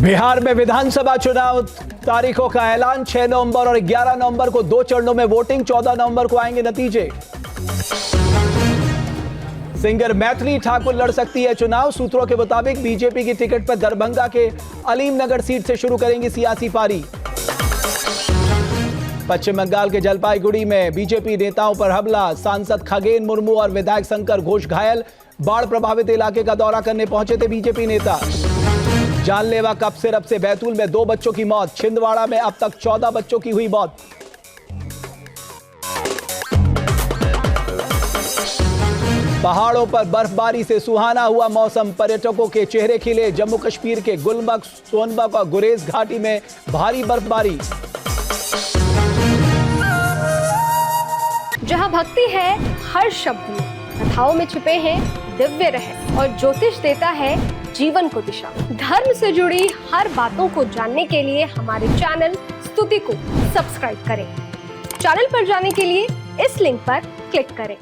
बिहार में विधानसभा चुनाव तारीखों का ऐलान। 6 नवंबर और 11 नवंबर को 2 चरणों में वोटिंग। 14 नवंबर को आएंगे नतीजे। सिंगर मैथिली ठाकुर लड़ सकती है चुनाव। सूत्रों के मुताबिक बीजेपी की टिकट पर दरभंगा के अलीम नगर सीट से शुरू करेंगी सियासी पारी। पश्चिम बंगाल के जलपाईगुड़ी में बीजेपी नेताओं पर हमला। सांसद खगेन मुर्मू और विधायक शंकर घोष घायल। बाढ़ प्रभावित इलाके का दौरा करने पहुंचे थे बीजेपी नेता। जानलेवा कफ सिरप से बैतूल में 2 बच्चों की मौत। छिंदवाड़ा में अब तक 14 बच्चों की हुई मौत। पहाड़ों पर बर्फबारी से सुहाना हुआ मौसम। पर्यटकों के चेहरे खिले। जम्मू कश्मीर के गुलमर्ग, सोनभद्र और गुरेज घाटी में भारी बर्फबारी। जहां भक्ति है हर शब्द में, कथाओं में छुपे हैं दिव्य रहस्य और ज्योतिष देता है जीवन को दिशा। धर्म से जुड़ी हर बातों को जानने के लिए हमारे चैनल स्तुति को सब्सक्राइब करें। चैनल पर जाने के लिए इस लिंक पर क्लिक करें।